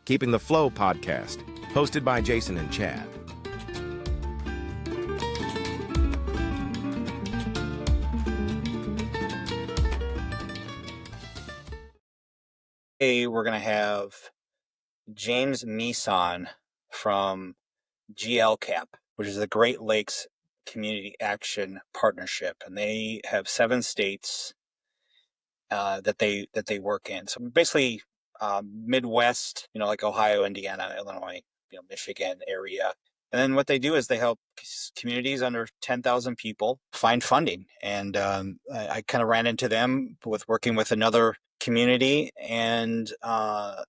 Keeping the Flow podcast, hosted by Jason and Chad. Today we're going to have Jfmeece on from GLCAP, which is the Great Lakes Community Action Partnership, and they have 7 states that they work in. So basically, Midwest, like Ohio, Indiana, Illinois, Michigan area. And then what they do is they help communities under 10,000 people find funding. And I kind of ran into them with working with another community, and I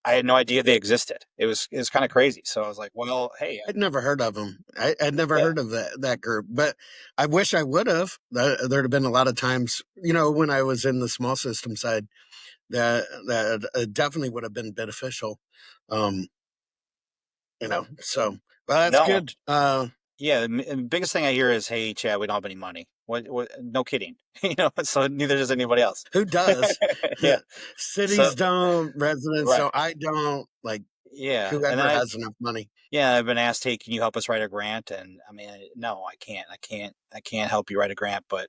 had no idea they existed. It was kind of crazy. So I was like, well, hey, I'd never heard of them. I'd never heard of that group, but I wish I would have. There'd have been a lot of times, when I was in the small system side, that definitely would have been beneficial. So well, that's no. good. Yeah, the biggest thing I hear is, "Hey, Chad, we don't have any money." What? No kidding. So neither does anybody else. Who does? Yeah. Cities So don't, residents right. don't. I don't. Like Yeah, and then whoever has enough money. I've been asked, "Hey, can you help us write a grant?" And I mean, no, I can't. I can't help you write a grant, but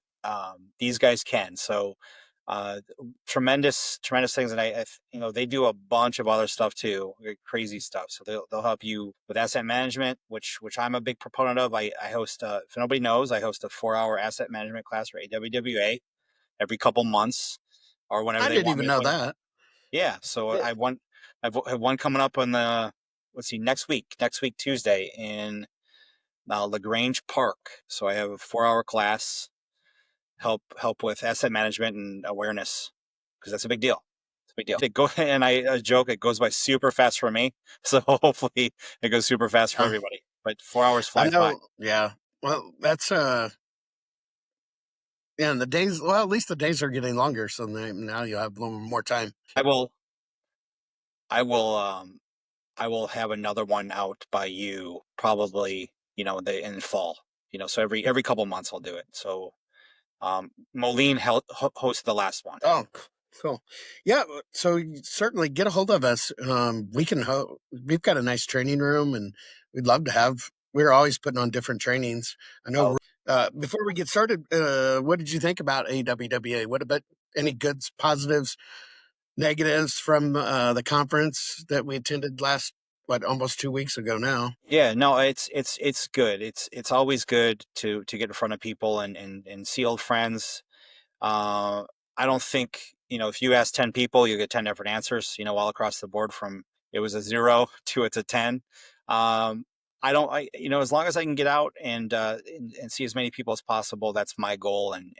these guys can. So uh, tremendous things, and they do a bunch of other stuff too, crazy stuff. So they'll help you with asset management, which I'm a big proponent of. I host, if nobody knows, I host a 4-hour asset management class for AWWA every couple months, or whenever I they didn't want even me. know that. Yeah, so Yeah. I've one coming up on the, let's see, next week Tuesday in LaGrange Park. So I have a 4-hour class, help with asset management and awareness, because that's a big deal. It's a big deal. And I joke, it goes by super fast for me. So hopefully it goes super fast for everybody. But 4 hours I flies by. know. Yeah. Well, that's yeah. And the days. Well, at least the days are getting longer, so now you have a little more time. I will I will I will have another one out by you probably, in fall. So every couple months I'll do it. So Moline hosted the last one. Oh, cool. Yeah. So certainly get a hold of us. We can. We've got a nice training room, and we'd love to have. We're always putting on different trainings. I know. Oh, Before we get started, what did you think about AWWA? What about any goods, positives, negatives from the conference that we attended last? Almost 2 weeks ago now. yeah, no, it's good. It's always good to get in front of people and see old friends. Uh, I don't think, if you ask 10 people, you get 10 different answers, all across the board, from it was a 0 to it's a 10. I don't, as long as I can get out and see as many people as possible, that's my goal. And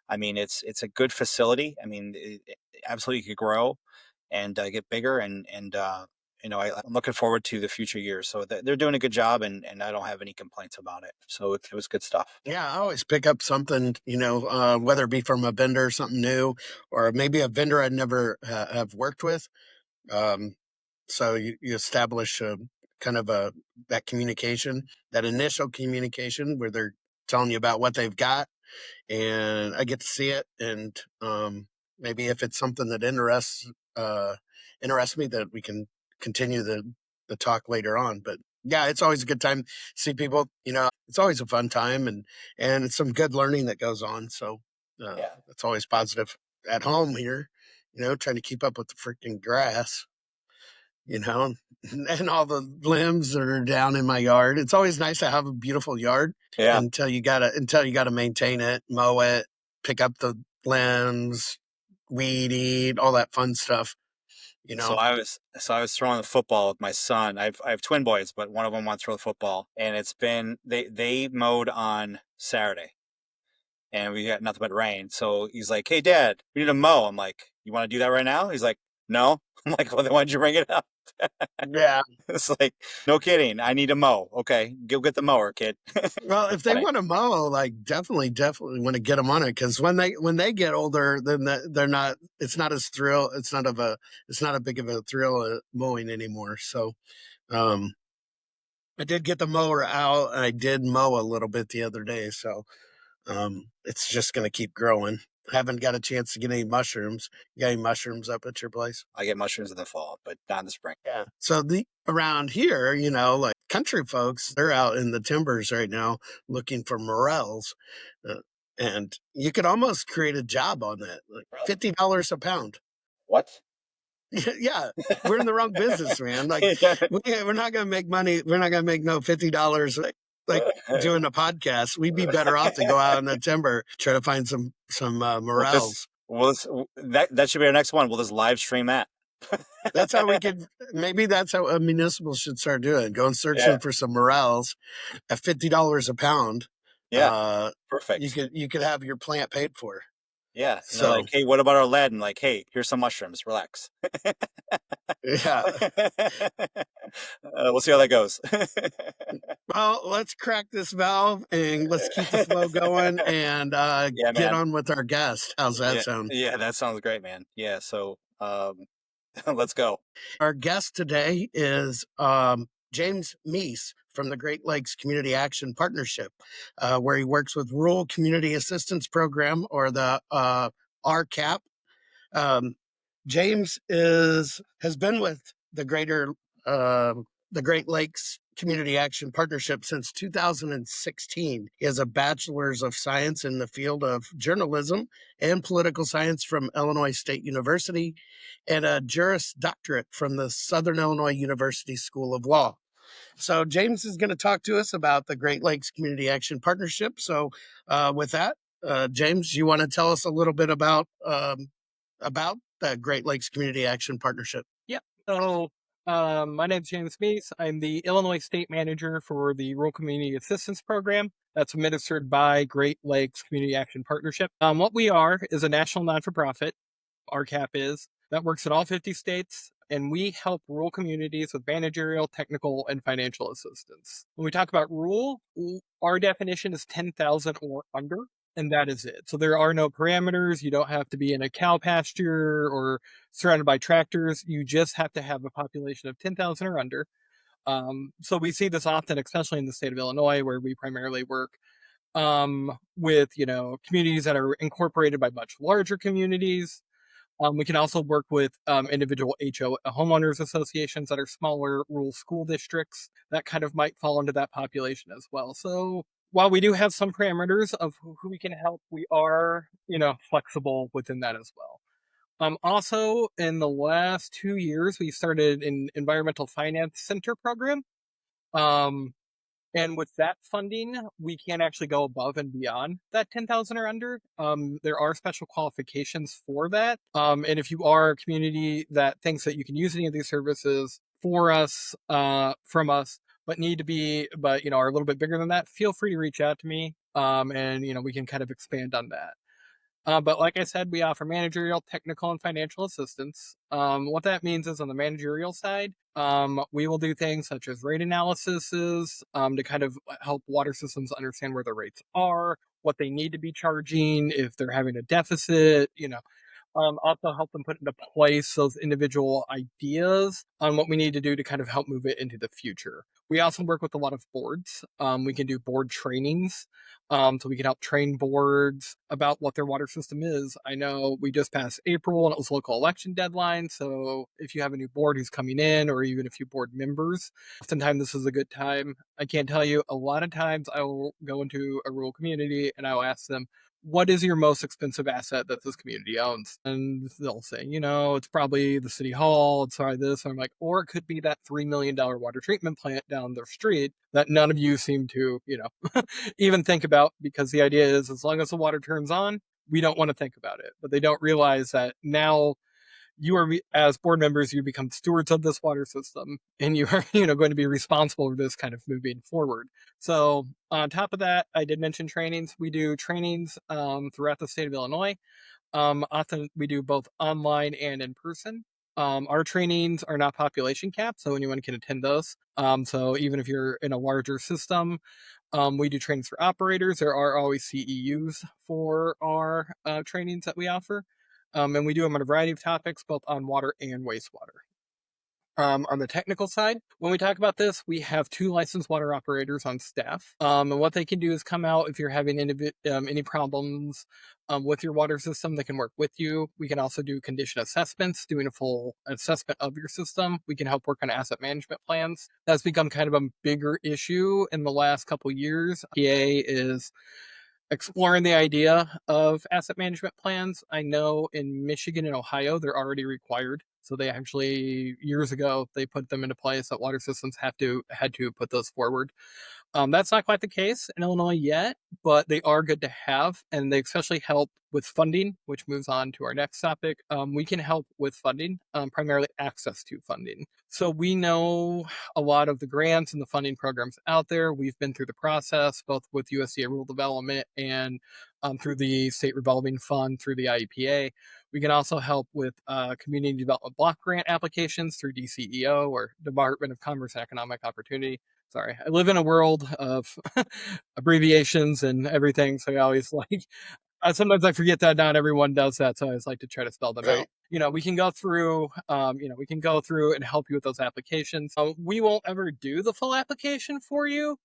I mean, it's a good facility. I mean, it absolutely could grow and get bigger. I'm looking forward to the future years. So they're doing a good job, and I don't have any complaints about it. So it was good stuff. Yeah, I always pick up something, whether it be from a vendor, something new, or maybe a vendor I'd never have worked with. Um, so you establish kind of that communication, that initial communication where they're telling you about what they've got, and I get to see it, and maybe if it's something that interests me, that we can continue the talk later on. But yeah, it's always a good time to see people. It's always a fun time, and it's some good learning that goes on. So Yeah. it's always positive. At home here, trying to keep up with the freaking grass, and all the limbs that are down in my yard. It's always nice to have a beautiful yard Yeah. until you gotta maintain it, mow it, pick up the limbs, weed eat, all that fun stuff. So I was throwing the football with my son. I have twin boys, but one of them wants to throw the football, and it's been they mowed on Saturday, and we got nothing but rain. So he's like, "Hey, Dad, we need to mow." I'm like, "You want to do that right now?" He's like, "No." I'm like, "Well, then why'd you bring it up?" Yeah. It's like, no kidding. I need to mow. Okay, go get the mower, kid. Well, if That's they funny. want to mow, like definitely want to get them on it, because when they get older, then they're not. It's not as thrill. It's not a big of a thrill mowing anymore. So um, I did get the mower out. And I did mow a little bit the other day, so it's just going to keep growing. haven't got a chance to get any mushrooms. You got any mushrooms up at your place? I get mushrooms in the fall, but not in the spring. Yeah. So the around here, like country folks, they're out in the timbers right now looking for morels, uh, and you could almost create a job on that, like Really? $50 a pound. What? Yeah, we're in the wrong business, man. Like we're not gonna make money. We're not gonna make no $50 like doing a podcast. We'd be better off to go out in the timber, try to find some Well, this, morels. well, this, that should be our next one. We'll just live stream that. That's how we could. Maybe that's how a municipal should start doing. Going Yeah. searching for some morels at $50 a pound. Yeah. You Perfect. could have your plant paid for. Yeah. And they're So like, hey, what about our lead? And like, hey, here's some mushrooms. Relax. yeah. We'll see how that goes. Well, let's crack this valve and let's keep the flow going and Yeah, get man. on with our guest. How's that Yeah. sound? Yeah, that sounds great, man. Yeah. So let's go. Our guest today is James Meece from the Great Lakes Community Action Partnership, where he works with Rural Community Assistance Program, or the RCAP. Um, James has been with uh, the Great Lakes Community Action Partnership since 2016. He has a bachelor's of science in the field of journalism and political science from Illinois State University, and a Juris Doctorate from the Southern Illinois University School of Law. So James is going to talk to us about the Great Lakes Community Action Partnership. So with that, James, you want to tell us a little bit about the Great Lakes Community Action Partnership? Yeah. So my name is Jfmeece. I'm the Illinois State Manager for the Rural Community Assistance Program that's administered by Great Lakes Community Action Partnership. What we are is a national non-for-profit, RCAP is, that works in all 50 states, and we help rural communities with managerial, technical, and financial assistance. When we talk about rural, our definition is 10,000 or under, and that is it. So there are no parameters. You don't have to be in a cow pasture or surrounded by tractors. You just have to have a population of 10,000 or under. So we see this often, especially in the state of Illinois, where we primarily work with communities that are incorporated by much larger communities. We can also work with individual homeowners associations that are smaller rural school districts that kind of might fall into that population as well. So while we do have some parameters of who we can help, we are, flexible within that as well. Also, in the last 2 years, we started an environmental finance center program. And with that funding, we can actually go above and beyond that 10,000 or under. There are special qualifications for that. And if you are a community that thinks that you can use any of these services from us, but are a little bit bigger than that, feel free to reach out to me. And we can kind of expand on that. But like I said, we offer managerial, technical, and financial assistance. What that means is on the managerial side, we will do things such as rate analyses to kind of help water systems understand where the rates are, what they need to be charging, if they're having a deficit, also help them put into place those individual ideas on what we need to do to kind of help move it into the future. We also work with a lot of boards. We can do board trainings. So we can help train boards about what their water system is. I know we just passed April and it was local election deadline. So if you have a new board who's coming in, or even a few board members, oftentimes this is a good time. I can't tell you, a lot of times I will go into a rural community and I will ask them, what is your most expensive asset that this community owns? And they'll say, it's probably the city hall, it's probably this. And I'm like, or it could be that $3 million water treatment plant down the street that none of you seem to, even think about, because the idea is as long as the water turns on, we don't want to think about it. But they don't realize that now you are, as board members, you become stewards of this water system, and you are going to be responsible for this kind of moving forward. So on top of that, I did mention trainings. We do trainings throughout the state of Illinois. Often we do both online and in person. Our trainings are not population capped, so anyone can attend those. So even if you're in a larger system, we do trainings for operators. There are always CEUs for our trainings that we offer. And we do them on a variety of topics, both on water and wastewater. On the technical side, when we talk about this, we have 2 licensed water operators on staff. And what they can do is come out if you're having any problems with your water system. They can work with you. We can also do condition assessments, doing a full assessment of your system. We can help work on asset management plans. That's become kind of a bigger issue in the last couple years. PA is exploring the idea of asset management plans. I know in Michigan and Ohio, they're already required. So they actually, years ago, they put them into place that water systems had to put those forward. That's not quite the case in Illinois yet, but they are good to have, and they especially help with funding, which moves on to our next topic. We can help with funding, primarily access to funding. So we know a lot of the grants and the funding programs out there. We've been through the process, both with USDA Rural Development and through the State Revolving Fund, through the IEPA. We can also help with community development block grant applications through DCEO, or Department of Commerce and Economic Opportunity. Sorry, I live in a world of abbreviations and everything, so I always like. Sometimes I forget that not everyone does that, so I always like to try to spell them Right. out. We can go through, we can go through and help you with those applications. We won't ever do the full application for you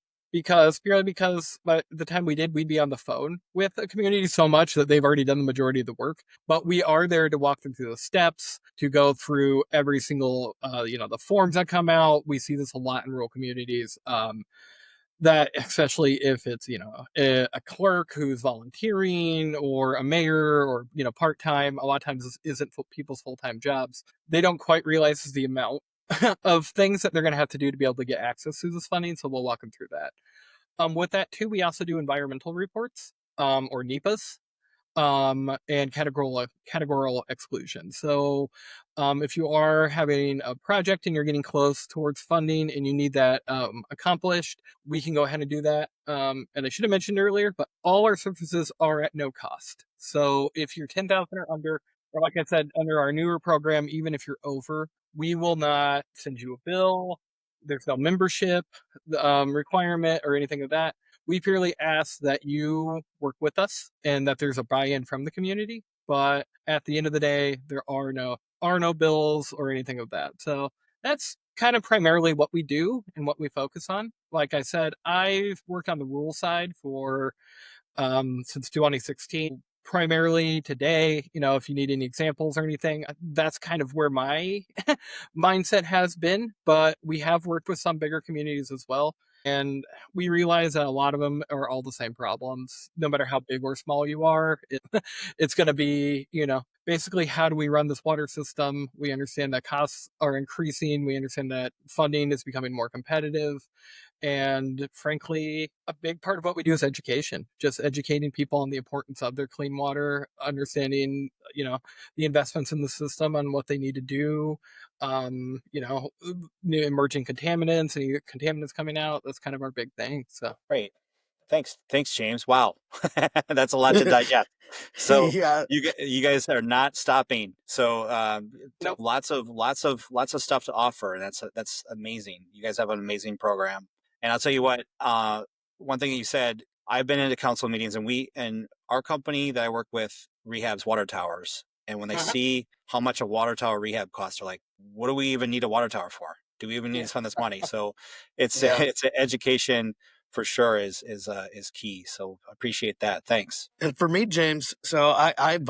purely because by the time we did, we'd be on the phone with a community so much that they've already done the majority of the work. But we are there to walk them through the steps, to go through every single, the forms that come out. We see this a lot in rural communities. That especially if it's a clerk who's volunteering, or a mayor, or part-time, a lot of times this isn't people's full-time jobs. They don't quite realize the amount of things that they're going to have to do to be able to get access to this funding, so we'll walk them through that. With that too, we also do environmental reports, or NEPAs, and categorical exclusion. So if you are having a project and you're getting close towards funding and you need that accomplished, we can go ahead and do that. And I should have mentioned earlier, but all our services are at no cost. So if you're 10,000 or under, or like I said, under our newer program, even if you're over, we will not send you a bill. There's no membership requirement or anything of that. We purely ask that you work with us and that there's a buy-in from the community. But at the end of the day, there are no bills or anything of that. So that's kind of primarily what we do and what we focus on. Like I said, I've worked on the rural side for since 2016. Primarily today, if you need any examples or anything, that's kind of where my mindset has been. But we have worked with some bigger communities as well. And we realize that a lot of them are all the same problems. No matter how big or small you are, it's going to be, basically, how do we run this water system? We understand that costs are increasing. We understand that funding is becoming more competitive. And frankly, a big part of what we do is education, just educating people on the importance of their clean water, understanding, the investments in the system and what they need to do. New emerging contaminants and contaminants coming out. That's kind of our big thing. So, Great. Thanks, James. Wow, that's a lot to digest. So Yeah. you guys are not stopping. So nope. lots of stuff to offer, and that's amazing. You guys have an amazing program. And I'll tell you what. One thing that you said, I've been into council meetings, and our company that I work with rehabs water towers. And when they see how much a water tower rehab costs, they're like, "What do we even need a water tower for? Do we even need to spend this money?" So it's Yeah. it's an education for sure is key. So appreciate that. Thanks. And for me, James, so I've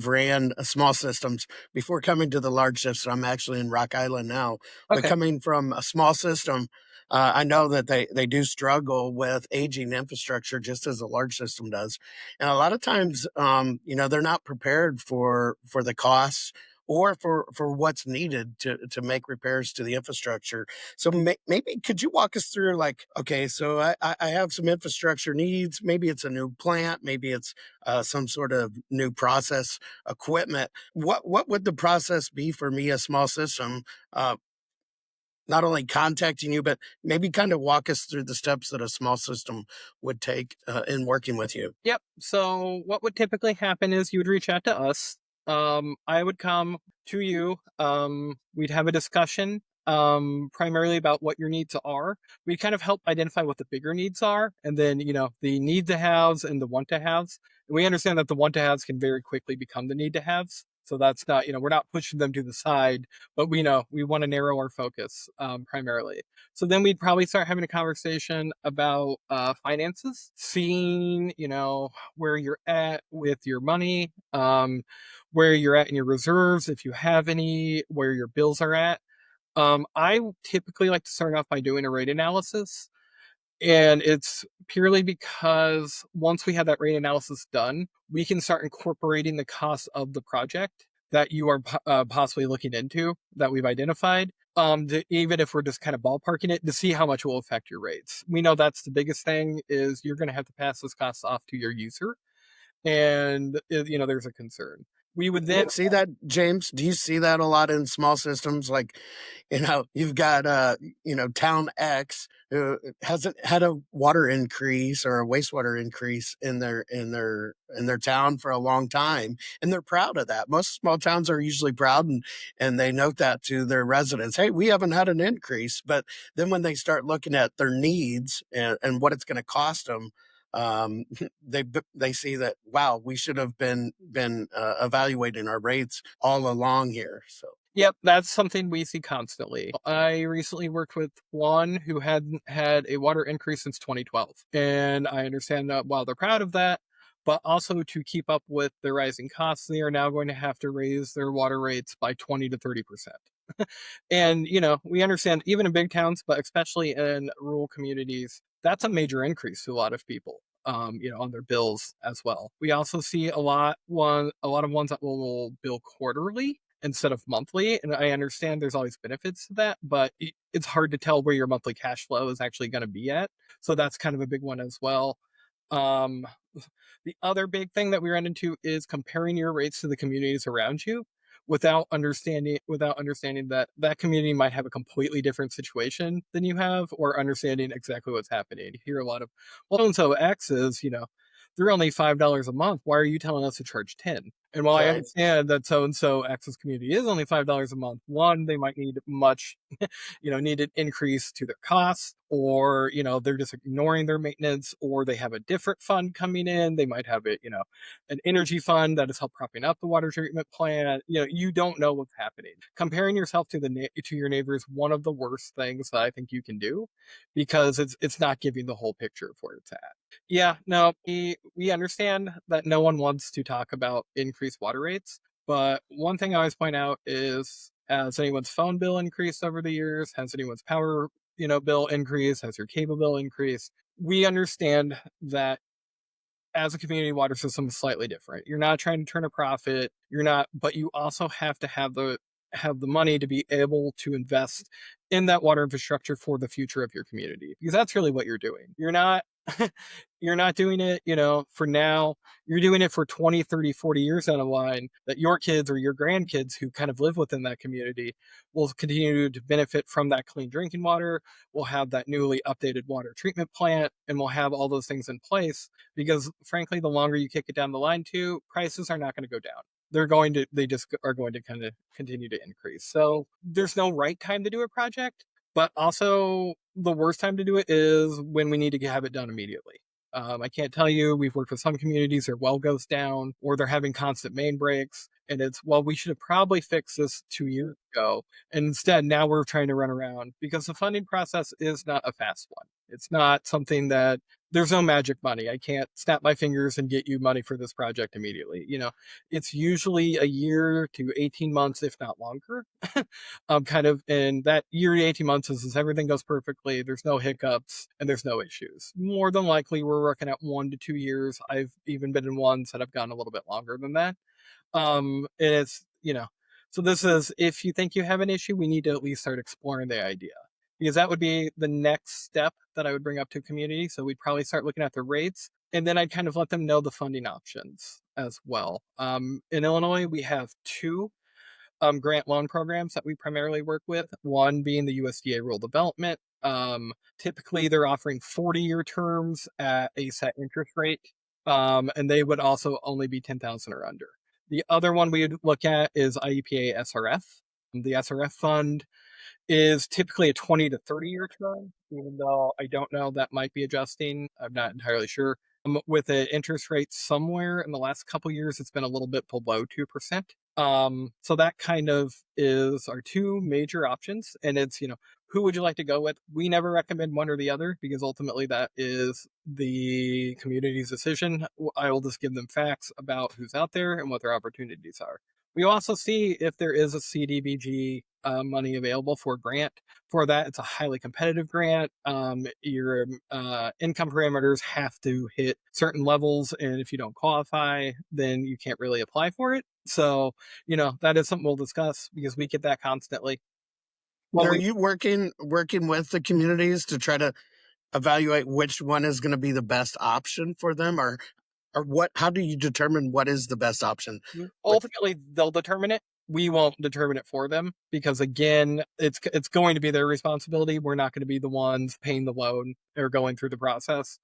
ran small systems before coming to the large system. I'm actually in Rock Island now, but Okay. coming from a small system, I know that they do struggle with aging infrastructure just as a large system does. And a lot of times, they're not prepared for the costs or for what's needed to make repairs to the infrastructure. So maybe could you walk us through, like, okay, so I have some infrastructure needs. Maybe it's a new plant. Maybe it's some sort of new process equipment. What would the process be for me, a small system? Not only contacting you, but maybe kind of walk us through the steps that a small system would take in working with you. Yep. So what would typically happen is you would reach out to us. I would come to you. We'd have a discussion, primarily about what your needs are. We kind of help identify what the bigger needs are, and then, the need to haves and the want to haves. We understand that the want to haves can very quickly become the need to haves. So that's not, we're not pushing them to the side, but we want to narrow our focus primarily. So then we'd probably start having a conversation about finances, seeing, where you're at with your money, where you're at in your reserves, if you have any, where your bills are at. I typically like to start off by doing a rate analysis. And it's purely because once we have that rate analysis done, we can start incorporating the cost of the project that you are possibly looking into that we've identified. Even if we're just kind of ballparking it to see how much it will affect your rates. We know that's the biggest thing is you're going to have to pass those costs off to your user. And, there's a concern. We would then See that, James? Do you see that a lot in small systems? Like, you've got town X who hasn't had a water increase or a wastewater increase in their town for a long time, and they're proud of that. Most small towns are usually proud, and they note that to their residents. Hey, we haven't had an increase. But then when they start looking at their needs and what it's going to cost them, um, they see that, wow, we should have been evaluating our rates all along here. So Yep, that's something we see constantly. I recently worked with one who hadn't had a water increase since 2012. And I understand that while they're proud of that, but also to keep up with the rising costs, they are now going to have to raise their water rates by 20 to 30%. And, we understand even in big towns, but especially in rural communities, that's a major increase to a lot of people. On their bills as well. We also see a lot of ones that will bill quarterly instead of monthly. And I understand there's always benefits to that, but it's hard to tell where your monthly cash flow is actually going to be at. So that's kind of a big one as well. Um, the other big thing that we run into is comparing your rates to the communities around you without understanding that that community might have a completely different situation than you have, or understanding exactly what's happening. You hear a lot of, well, so and so X is, they're only $5 a month. Why are you telling us to charge 10? And while I right, understand that so and so X's community is only $5 a month, one, they might need much, need an increase to their costs, or they're just ignoring their maintenance, or they have a different fund coming in. They might have an energy fund that is help propping up the water treatment plant. You don't know what's happening. Comparing yourself to to your neighbor is one of the worst things that I think you can do, because it's not giving the whole picture of where it's at. Yeah, no, we understand that no one wants to talk about increased water rates, but one thing I always point out is, has anyone's phone bill increased over the years? Has anyone's power, bill increased? Has your cable bill increased? We understand that as a community water system is slightly different. You're not trying to turn a profit. You're not, but you also have to have the money to be able to invest in that water infrastructure for the future of your community, because that's really what you're doing. You're not doing it, for now. You're doing it for 20, 30, 40 years down the line, that your kids or your grandkids who kind of live within that community will continue to benefit from that clean drinking water. We'll have that newly updated water treatment plant, and we'll have all those things in place, because frankly, the longer you kick it down the line too, prices are not going to go down. They just are going to kind of continue to increase. So there's no right time to do a project, but also the worst time to do it is when we need to have it done immediately. I can't tell you, we've worked with some communities, their well goes down, or they're having constant main breaks. And it's, well, we should have probably fixed this 2 years ago. And instead, now we're trying to run around, because the funding process is not a fast one. It's not something that, there's no magic money. I can't snap my fingers and get you money for this project immediately. It's usually a year to 18 months, if not longer. Kind of, and that year to 18 months is everything goes perfectly, there's no hiccups, and there's no issues. More than likely, we're working at 1 to 2 years. I've even been in ones that have gone a little bit longer than that. And it's, so this is, if you think you have an issue, we need to at least start exploring the idea, because that would be the next step that I would bring up to community. So we'd probably start looking at the rates, and then I'd kind of let them know the funding options as well. In Illinois, we have two grant loan programs that we primarily work with, one being the USDA Rural Development. Typically, they're offering 40-year terms at a set interest rate, and they would also only be 10,000 or under. The other one we would look at is IEPA SRF. The SRF fund is typically a 20 to 30-year term, even though I don't know, that might be adjusting. I'm not entirely sure. With an interest rate somewhere in the last couple years, it's been a little bit below 2%. So that kind of is our two major options. And it's, who would you like to go with? We never recommend one or the other because ultimately that is the community's decision. I will just give them facts about who's out there and what their opportunities are. We also see if there is a CDBG money available for a grant. For that, it's a highly competitive grant. Your income parameters have to hit certain levels, and if you don't qualify, then you can't really apply for it. So, that is something we'll discuss because we get that constantly. And Well, are you working with the communities to try to evaluate which one is going to be the best option for them, or what? How do you determine what is the best option? With ultimately, they'll determine it. We won't determine it for them because, again, it's going to be their responsibility. We're not going to be the ones paying the loan or going through the process.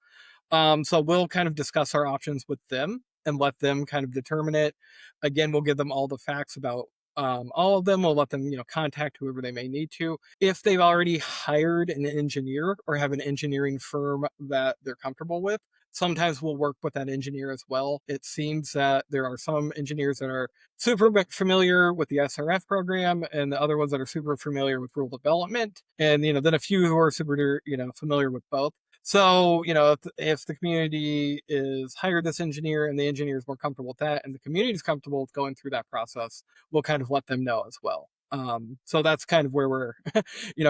So we'll kind of discuss our options with them and let them kind of determine it. Again, we'll give them all the facts about all of them. We'll let them, contact whoever they may need to. If they've already hired an engineer or have an engineering firm that they're comfortable with, sometimes we'll work with that engineer as well. It seems that there are some engineers that are super familiar with the SRF program and the other ones that are super familiar with rural development. And, then a few who are super, familiar with both. So, if the community is hired this engineer and the engineer is more comfortable with that and the community is comfortable with going through that process, we'll kind of let them know as well. So that's kind of where we're,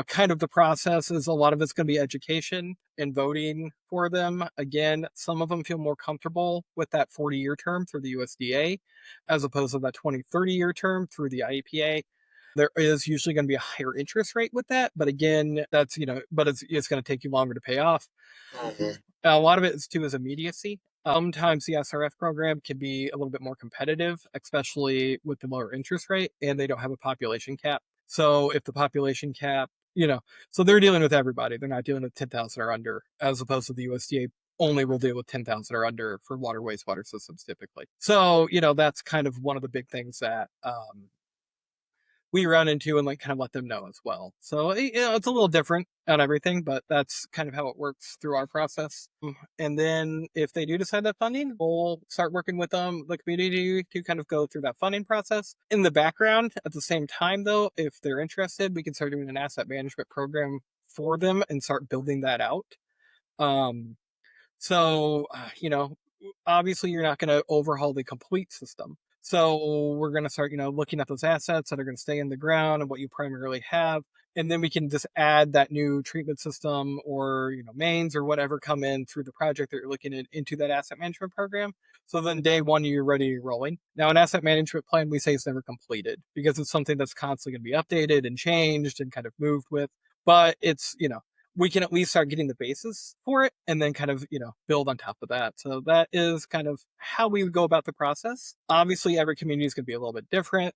kind of the process is a lot of it's going to be education and voting for them. Again, some of them feel more comfortable with that 40-year term through the USDA as opposed to that 20, 30-year term through the IEPA. There is usually going to be a higher interest rate with that, but again, that's but it's going to take you longer to pay off. Mhm. A lot of it is too is immediacy. Sometimes the SRF program can be a little bit more competitive, especially with the lower interest rate, and they don't have a population cap. So if the population cap, so they're dealing with everybody. They're not dealing with 10,000 or under, as opposed to the USDA only will deal with 10,000 or under for water wastewater systems typically. So that's kind of one of the big things that we run into and kind of let them know as well. So it's a little different on everything, but that's kind of how it works through our process. And then if they do decide that funding, we'll start working with the community to kind of go through that funding process. In the background, at the same time though, if they're interested, we can start doing an asset management program for them and start building that out. Um, so, obviously you're not going to overhaul the complete system. So we're going to start, looking at those assets that are going to stay in the ground and what you primarily have. And then we can just add that new treatment system or, mains or whatever come in through the project that you're looking at into that asset management program. So then day one, you're ready rolling. Now, an asset management plan, we say is never completed because it's something that's constantly going to be updated and changed and kind of moved with. But it's, we can at least start getting the basis for it and then kind of, build on top of that. So that is kind of how we would go about the process. Obviously, every community is going to be a little bit different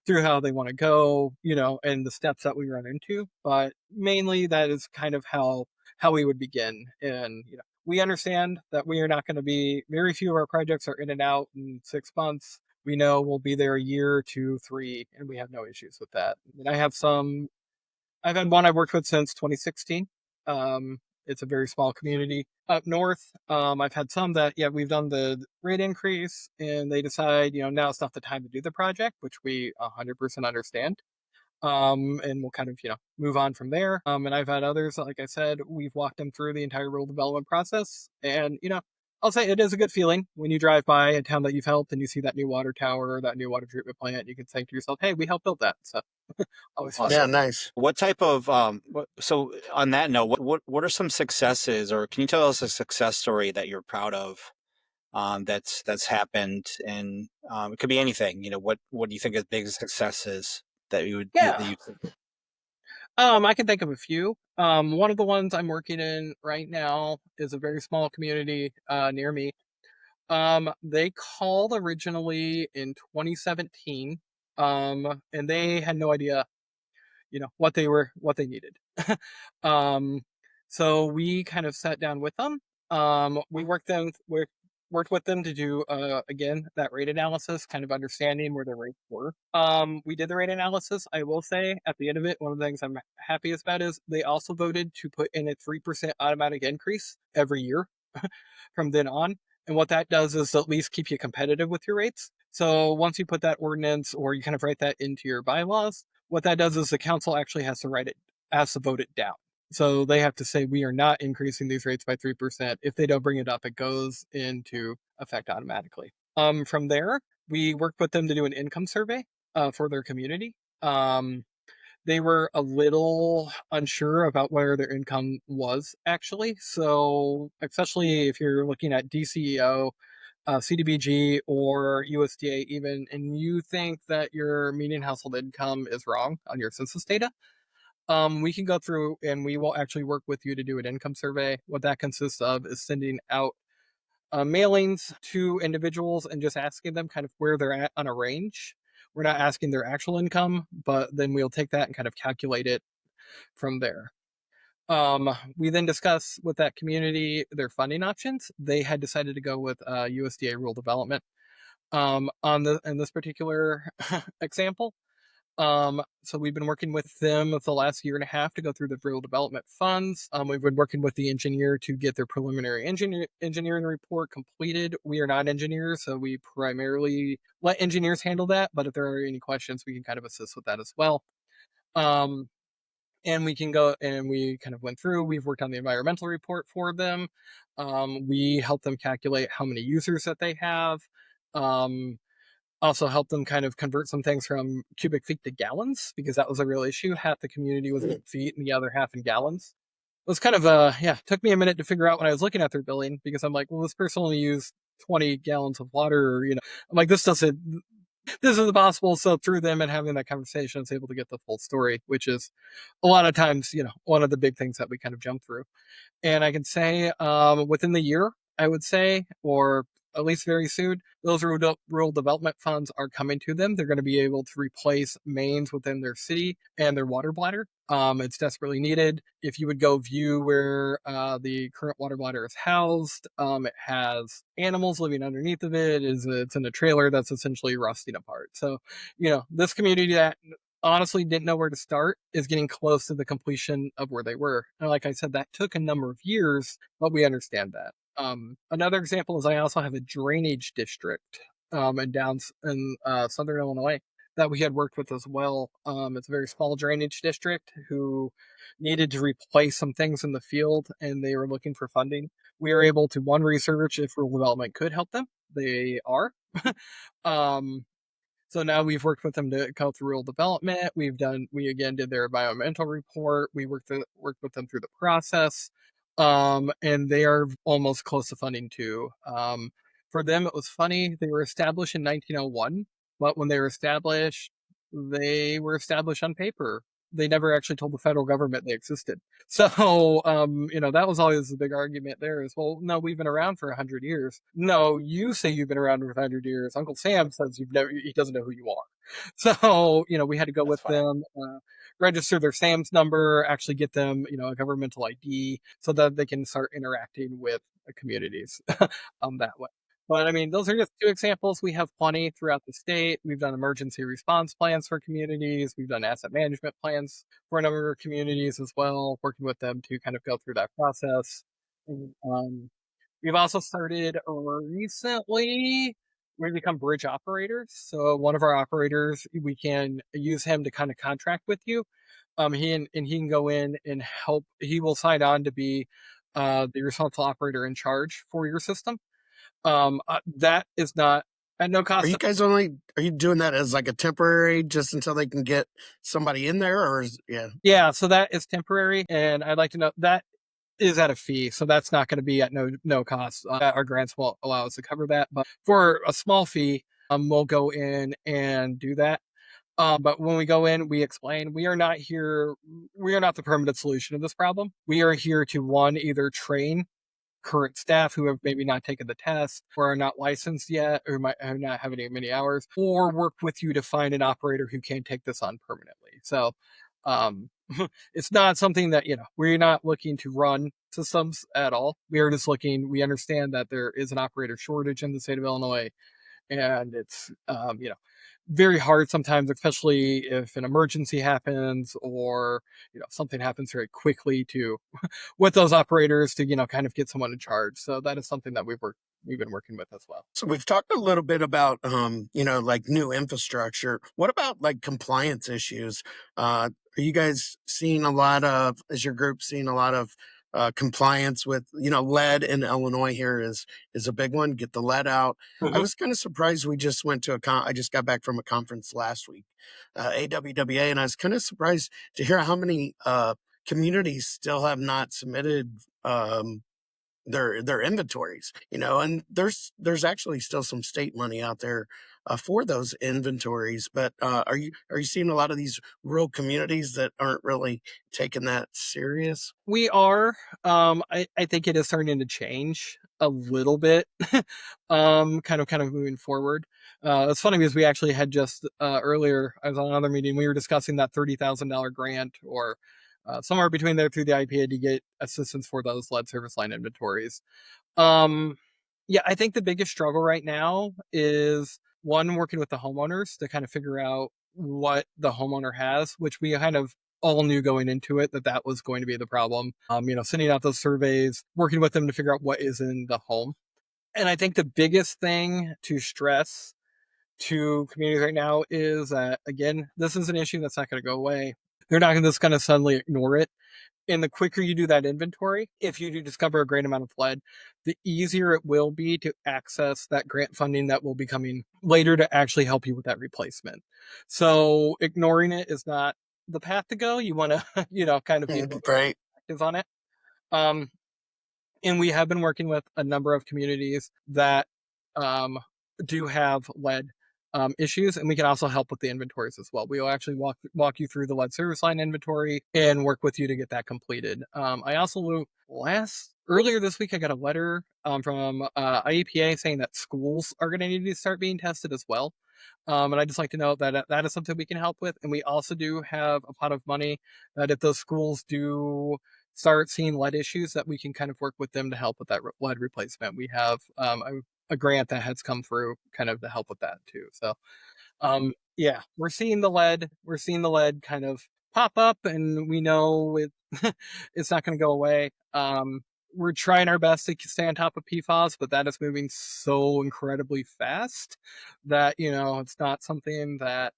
through how they want to go, and the steps that we run into. But mainly that is kind of how we would begin. And, we understand that we are not going to be, very few of our projects are in and out in 6 months. We know we'll be there a year, 2, 3, and we have no issues with that. And I've had one I've worked with since 2016. It's a very small community up north. I've had some that, yeah, we've done the rate increase and they decide, now it's not the time to do the project, which we 100% understand. And we'll kind of, move on from there. And I've had others, like I said, we've walked them through the entire rural development process. And, I'll say it is a good feeling when you drive by a town that you've helped and you see that new water tower or that new water treatment plant. You can say to yourself, hey, we helped build that. So always fun. Yeah, nice. What type of so on that note, what are some successes, or can you tell us a success story that you're proud of, that's happened? And it could be anything. What do you think is big successes that you would that Yeah. you I can think of a few. One of the ones I'm working in right now is a very small community near me. They called originally in 2017, and they had no idea, what they needed. um, so we kind of sat down with them. We worked with them to do again that rate analysis, kind of understanding where the rates were. We did the rate analysis. I will say at the end of it, one of the things I'm happiest about is they also voted to put in a 3% automatic increase every year from then on. And what that does is at least keep you competitive with your rates. So once you put that ordinance or you kind of write that into your bylaws, what that does is the council actually has to vote it down. So they have to say, we are not increasing these rates by 3%. If they don't bring it up, it goes into effect automatically. From there, we work with them to do an income survey for their community. They were a little unsure about where their income was actually. So, especially if you're looking at DCEO, CDBG, or USDA, even, and you think that your median household income is wrong on your census data, we can go through and we will actually work with you to do an income survey. What that consists of is sending out mailings to individuals and just asking them kind of where they're at on a range. We're not asking their actual income, but then we'll take that and kind of calculate it from there. We then discuss with that community their funding options. They had decided to go with USDA rural development in this particular example. So we've been working with them for the last year and a half to go through the rural development funds. We've been working with the engineer to get their preliminary engineering report completed. We are not engineers, so we primarily let engineers handle that. But if there are any questions, we can kind of assist with that as well. And we can go and we kind of went through. We've worked on the environmental report for them. We help them calculate how many users that they have. Also help them kind of convert some things from cubic feet to gallons, because that was a real issue. Half the community was in feet and the other half in gallons. It was kind of took me a minute to figure out when I was looking at their billing, because I'm like, well, this person only used 20 gallons of water, or, I'm like, this isn't possible. So through them and having that conversation, I was able to get the full story, which is a lot of times, one of the big things that we kind of jump through. And I can say within the year, I would say, or at least very soon, those rural development funds are coming to them. They're going to be able to replace mains within their city and their water bladder. It's desperately needed. If you would go view where the current water bladder is housed, it has animals living underneath of it. It's in a trailer that's essentially rusting apart. So, this community that honestly didn't know where to start is getting close to the completion of where they were. And like I said, that took a number of years, but we understand that. Another example is I also have a drainage district in southern Illinois that we had worked with as well. It's a very small drainage district who needed to replace some things in the field, and they were looking for funding. We were able to research if rural development could help them. They are. So now we've worked with them to go through rural development. We again did their environmental report. We worked with them through the process. And they are almost close to funding too. For them, it was funny. They were established in 1901, but when they were established on paper. They never actually told the federal government they existed. So, that was always the big argument there is, well, no, we've been around for 100 years. No, you say you've been around for 100 years. Uncle Sam says he doesn't know who you are. So, we had to go with them, register their SAMS number, actually get them, a governmental ID so that they can start interacting with the communities that way. But I mean, those are just two examples. We have plenty throughout the state. We've done emergency response plans for communities. We've done asset management plans for a number of communities as well, working with them to kind of go through that process. We've also started recently, we become bridge operators. So one of our operators, we can use him to kind of contract with you. He can go in and help. He will sign on to be the responsible operator in charge for your system. That is not at no cost. Are you doing that as like a temporary just until they can get somebody in there, or Yeah, so that is temporary, and I'd like to know that is at a fee, so that's not going to be at no cost. Our grants will allow us to cover that, but for a small fee, we'll go in and do that. But when we go in, we explain we are not the permanent solution of this problem. We are here to either train current staff who have maybe not taken the test or are not licensed yet or might not have many hours, or work with you to find an operator who can take this on permanently. So it's not something that, we're not looking to run systems at all. We understand that there is an operator shortage in the state of Illinois, and it's, very hard sometimes, especially if an emergency happens or, something happens very quickly with those operators to, kind of get someone in charge. So that is something that we've we've been working with as well. So we've talked a little bit about, like new infrastructure. What about like compliance issues? Are you guys seeing a lot of, is your group seeing a lot of compliance with, lead in Illinois here is a big one. Get the lead out. I Mhm. was kind of surprised. We just went to I just got back from a conference last week, AWWA, and I was kind of surprised to hear how many communities still have not submitted their inventories, and there's actually still some state money out there for those inventories. But are you seeing a lot of these rural communities that aren't really taking that serious? We are. I think it is starting to change a little bit. Kind of moving forward. It's funny because we actually had just earlier. I was on another meeting. We were discussing that $30,000 grant, or somewhere between there through the IPA to get assistance for those lead service line inventories. Um, yeah, I think the biggest struggle right now is one, working with the homeowners to kind of figure out what the homeowner has, which we kind of all knew going into it that was going to be the problem. Sending out those surveys, working with them to figure out what is in the home. And I think the biggest thing to stress to communities right now is that, again, this is an issue that's not going to go away. They're not just going to suddenly ignore it. And the quicker you do that inventory, if you do discover a great amount of lead, the easier it will be to access that grant funding that will be coming later to actually help you with that replacement. So ignoring it is not the path to go. You want to, kind of be a little bit Right. active on it. Um, and we have been working with a number of communities that um, do have lead issues, and we can also help with the inventories as well. We will actually walk you through the lead service line inventory and work with you to get that completed. I also earlier this week I got a letter from IEPA saying that schools are going to need to start being tested as well. And I'd just like to know that that is something we can help with. And we also do have a pot of money that if those schools do start seeing lead issues, that we can kind of work with them to help with that lead replacement. We have a grant that has come through kind of to help with that too. So yeah, we're seeing the lead kind of pop up, and we know it's not going to go away. We're trying our best to stay on top of PFAS, but that is moving so incredibly fast that it's not something that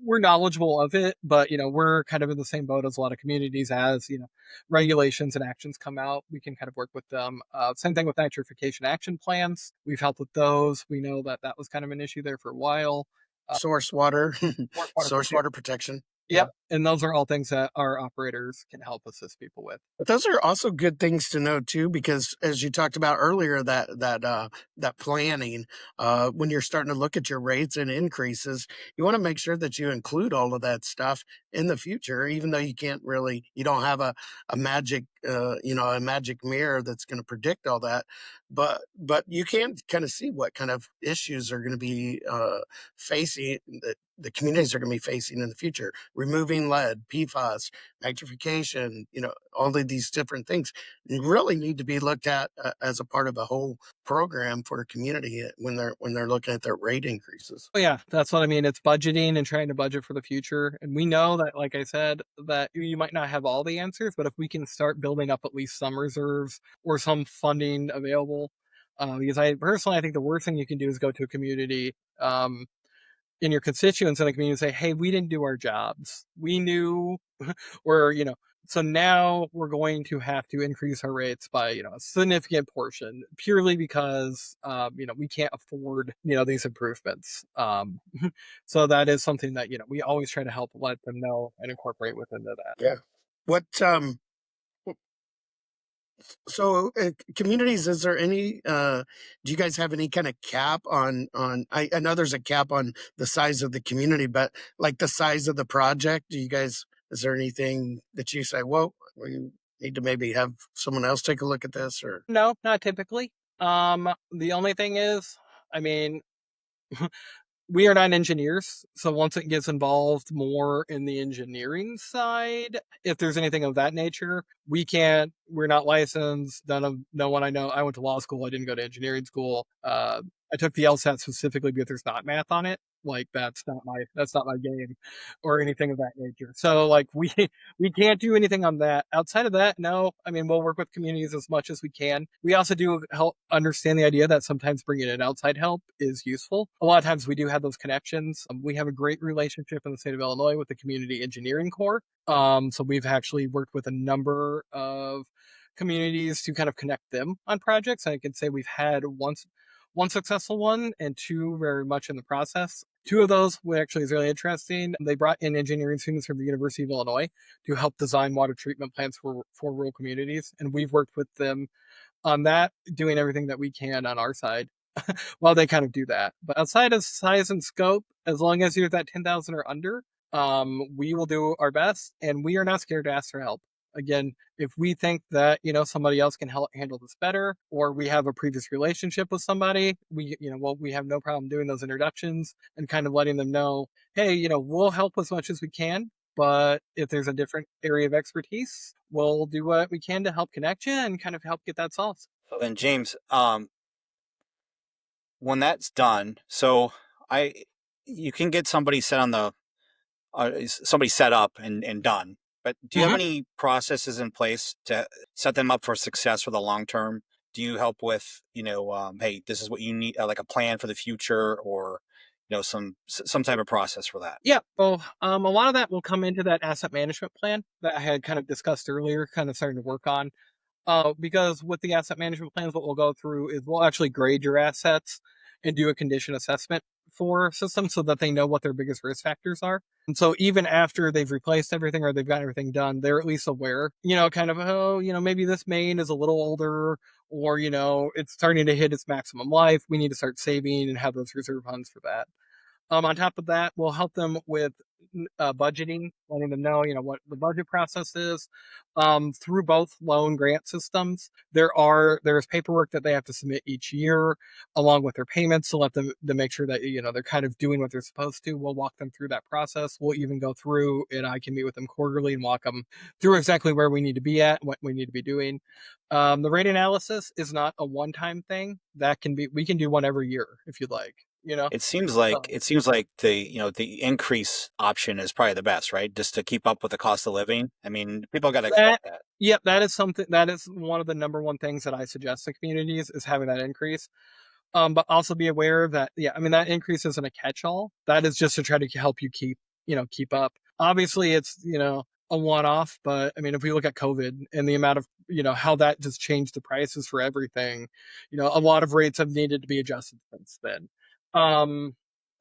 we're knowledgeable of it, but we're kind of in the same boat as a lot of communities. As regulations and actions come out, we can kind of work with them. Same thing with nitrification action plans. We've helped with those. We know that was kind of an issue there for a while. Source water, Water source water protection. Yep. And those are all things that our operators can help assist people with. But those are also good things to know too, because as you talked about earlier, that planning, when you're starting to look at your rates and increases, you want to make sure that you include all of that stuff in the future, even though you don't have a magic, a magic mirror that's going to predict all that. But you can kind of see what kind of issues are going to be facing that the communities are going to be facing in the future. Removing lead, PFAS, nitrification, all of these different things really need to be looked at as a part of a whole program for a community when they're looking at their rate increases. Oh yeah, that's what I mean. It's budgeting and trying to budget for the future. And we know that, like I said, that you might not have all the answers, but if we can start building up at least some reserves or some funding available, because I think the worst thing you can do is go to a community in your constituents in the community and say, hey, we didn't do our jobs. We knew or so now we're going to have to increase our rates by a significant portion purely because we can't afford these improvements. So that is something that we always try to help let them know and incorporate within that. Yeah. What So, communities, is there any? Do you guys have any kind of cap on? I know there's a cap on the size of the community, but like the size of the project, do you guys? Is there anything that you say? Well, we need to maybe have someone else take a look at this, or No, not typically. The only thing is, I mean, we are not engineers, so once it gets involved more in the engineering side, if there's anything of that nature, we're not licensed. No one I know. I went to law school. I didn't go to engineering school. I took the LSAT specifically because there's not math on it. like that's not my game or anything of that nature. So like we can't do anything on that. Outside of that, no. I mean, we'll work with communities as much as we can. We also do help understand the idea that sometimes bringing in outside help is useful. A lot of times we do have those connections. We have a great relationship in the state of Illinois with the Community Engineering Corps. So we've actually worked with a number of communities to kind of connect them on projects. I can say we've had one successful one and two very much in the process. Two of those, which actually is really interesting, they brought in engineering students from the University of Illinois to help design water treatment plants for rural communities. And we've worked with them on that, doing everything that we can on our side while they kind of do that. But outside of size and scope, as long as you're that 10,000 or under, we will do our best, and we are not scared to ask for help. Again, if we think that somebody else can help handle this better, or we have a previous relationship with somebody, we have no problem doing those introductions and kind of letting them know, hey, we'll help as much as we can. But if there's a different area of expertise, we'll do what we can to help connect you and kind of help get that solved. So then, James, when that's done, so you can get somebody set on the somebody set up and done. But do you have any processes in place to set them up for success for the long term? Do you help with, hey, this is what you need, like a plan for the future, or some type of process for that? Yeah. Well, a lot of that will come into that asset management plan that I had kind of discussed earlier, kind of starting to work on. Because with the asset management plans, what we'll go through is we'll actually grade your assets and do a condition assessment for systems so that they know what their biggest risk factors are. And so even after they've replaced everything or they've got everything done, they're at least aware, kind of, oh, maybe this main is a little older, or, it's starting to hit its maximum life. We need to start saving and have those reserve funds for that. On top of that, we'll help them with budgeting, letting them know, what the budget process is. Through both loan grant systems, there's paperwork that they have to submit each year, along with their payments, to let them to make sure that they're kind of doing what they're supposed to. We'll walk them through that process. We'll even go through, and I can meet with them quarterly and walk them through exactly where we need to be at, what we need to be doing. The rate analysis is not a one-time thing. We can do one every year if you'd like. It seems like the increase option is probably the best, right? Just to keep up with the cost of living. I mean, people got to expect that. Yep, that is one of the number one things that I suggest to communities is having that increase. But also be aware that, I mean, that increase isn't a catch-all. That is just to try to help you keep up. Obviously, it's a one-off, but I mean, if we look at COVID and the amount of how that just changed the prices for everything, a lot of rates have needed to be adjusted since then.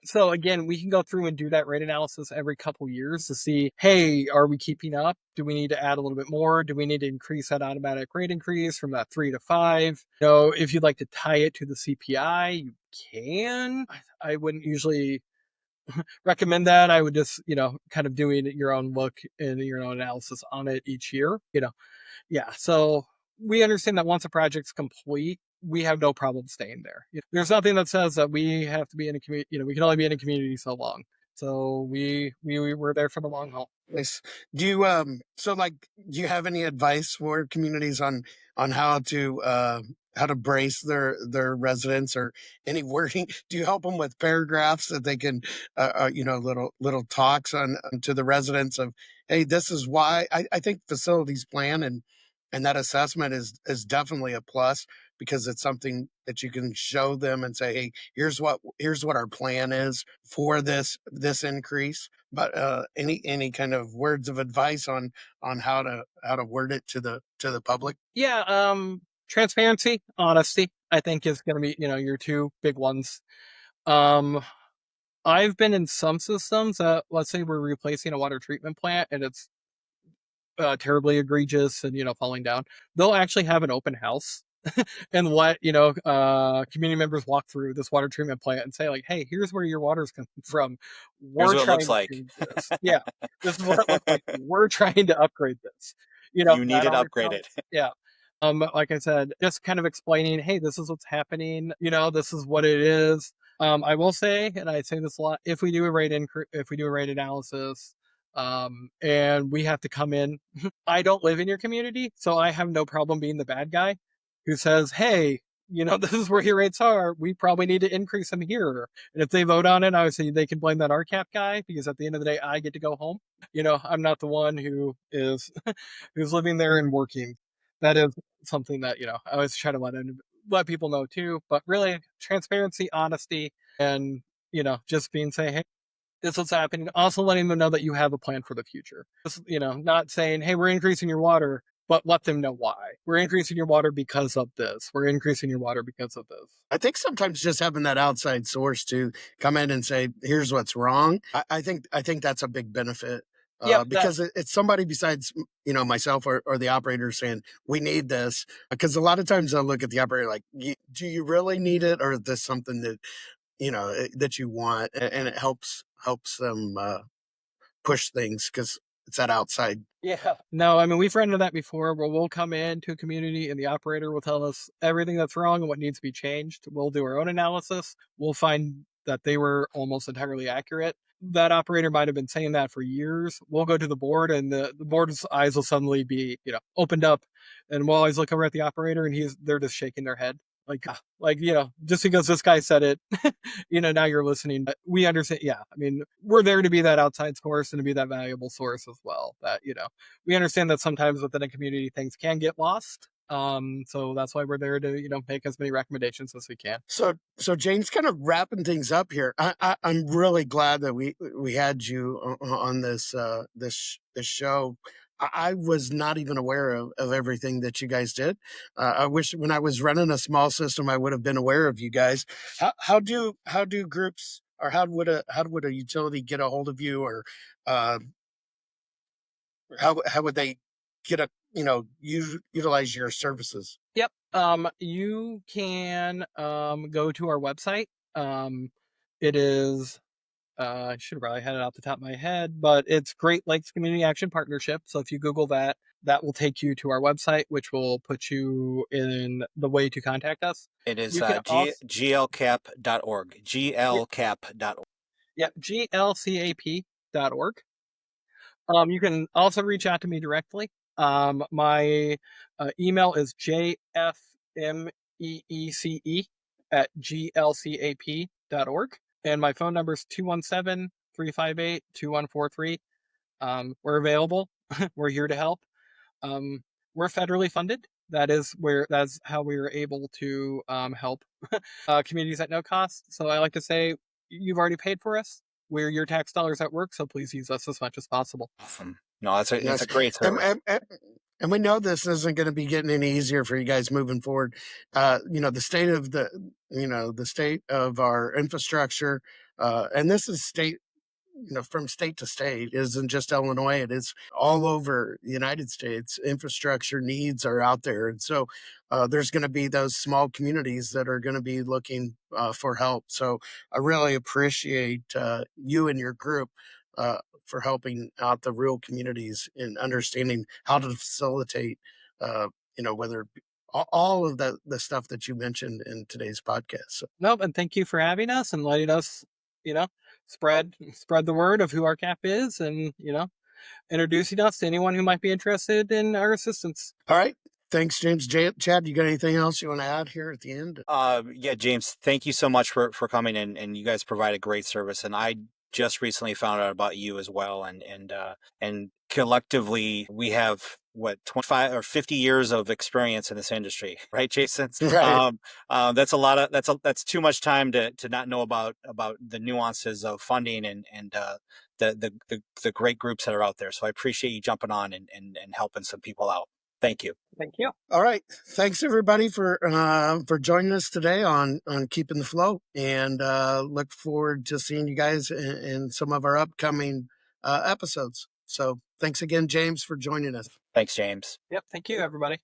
So again, we can go through and do that rate analysis every couple years to see, hey, are we keeping up? Do we need to add a little bit more? Do we need to increase that automatic rate increase from that 3 to 5? If you'd like to tie it to the CPI, you can. I wouldn't usually recommend that. I would just, kind of doing your own look and your own analysis on it each year. Yeah. So we understand that once a project's complete, we have no problem staying there. There's nothing that says that we have to be in a community. We can only be in a community so long. So we're there for the long haul. Nice. Do you do you have any advice for communities on how to brace their residents, or any wording? Do you help them with paragraphs that they can little talks on to the residents of, hey, this is why I think facilities plan and that assessment is definitely a plus, because it's something that you can show them and say, hey, here's what our plan is for this increase. But any kind of words of advice on how to word it to the public? Yeah. Transparency, honesty, I think is going to be, your two big ones. I've been in some systems that, let's say we're replacing a water treatment plant and it's terribly egregious and, falling down. They'll actually have an open house and let, community members walk through this water treatment plant and say, like, hey, here's where your water's coming from. Here's We're what it looks trying to like. change this. Yeah, this is what it looks like. We're trying to upgrade this. You need that it always upgraded. helps. Yeah. Like I said, just kind of explaining, hey, this is what's happening. This is what it is. I will say, and I say this a lot, if we do a rate analysis, and we have to come in, I don't live in your community, so I have no problem being the bad guy who says, hey, this is where your rates are. We probably need to increase them here. And if they vote on it, I would say they can blame that RCAP guy, because at the end of the day, I get to go home. I'm not the one who is who's living there and working. That is something that, I always try to let people know too. But really, transparency, honesty, and, just saying, hey, this is what's happening. Also letting them know that you have a plan for the future. Just, not saying, hey, we're increasing your water, but let them know why. We're increasing your water because of this. We're increasing your water because of this. I think sometimes just having that outside source to come in and say, here's what's wrong. I think that's a big benefit. Yep, Because it's somebody besides, myself or the operator saying, we need this. Because a lot of times I'll look at the operator like, do you really need it? Or is this something that, that you want? And it helps them push things because it's that outside. Yeah. No, I mean, we've run into that before where we'll come into a community and the operator will tell us everything that's wrong and what needs to be changed. We'll do our own analysis. We'll find that they were almost entirely accurate. That operator might have been saying that for years. We'll go to the board and the board's eyes will suddenly be, opened up. And we'll always look over at the operator and they're just shaking their head. Just because this guy said it, now you're listening. But we understand. Yeah. I mean, we're there to be that outside source and to be that valuable source as well. That, we understand that sometimes within a community, things can get lost. So that's why we're there to, make as many recommendations as we can. So James, kind of wrapping things up here. I'm really glad that we had you on this show. I was not even aware of everything that you guys did. I wish when I was running a small system, I would have been aware of you guys. How do groups, or how would a utility get a hold of you, or uh, how would they get utilize your services? Yep. You can go to our website. It is I should have probably had it off the top of my head, but it's Great Lakes Community Action Partnership. So if you Google that, that will take you to our website, which will put you in the way to contact us. It is You can also, glcap.org. glcap.org. yeah, glcap.org. You can also reach out to me directly. My email is jfmeece@glcap.org. And my phone number is 217-358-2143. We're available. We're here to help. We're federally funded. That's how we are able to help communities at no cost. So I like to say, you've already paid for us. We're your tax dollars at work, so please use us as much as possible. Awesome. No, it's Yes. a great service. And we know this isn't going to be getting any easier for you guys moving forward. The state of the state of our infrastructure, and this is state, from state to state, isn't just Illinois. It is all over the United States. Infrastructure needs are out there. And so there's going to be those small communities that are going to be looking for help. So I really appreciate you and your group for helping out the rural communities in understanding how to facilitate, whether it be all of the stuff that you mentioned in today's podcast. So, Nope, and thank you for having us and letting us, spread the word of who our cap is, and introducing us to anyone who might be interested in our assistance. all right. Thanks, James. Chad, you got anything else you want to add here at the end? Yeah, James, thank you so much for coming in, and you guys provide a great service. And I just recently found out about you as well, and collectively we have 25 or 50 years of experience in this industry, right, Jason? Right. That's a lot of that's too much time to not know about the nuances of funding and the great groups that are out there. So I appreciate you jumping on and helping some people out. Thank you. Thank you. All right. Thanks everybody for joining us today on Keeping the Flow, and look forward to seeing you guys in some of our upcoming episodes. So thanks again, James, for joining us. Thanks, James. Yep. Thank you, everybody.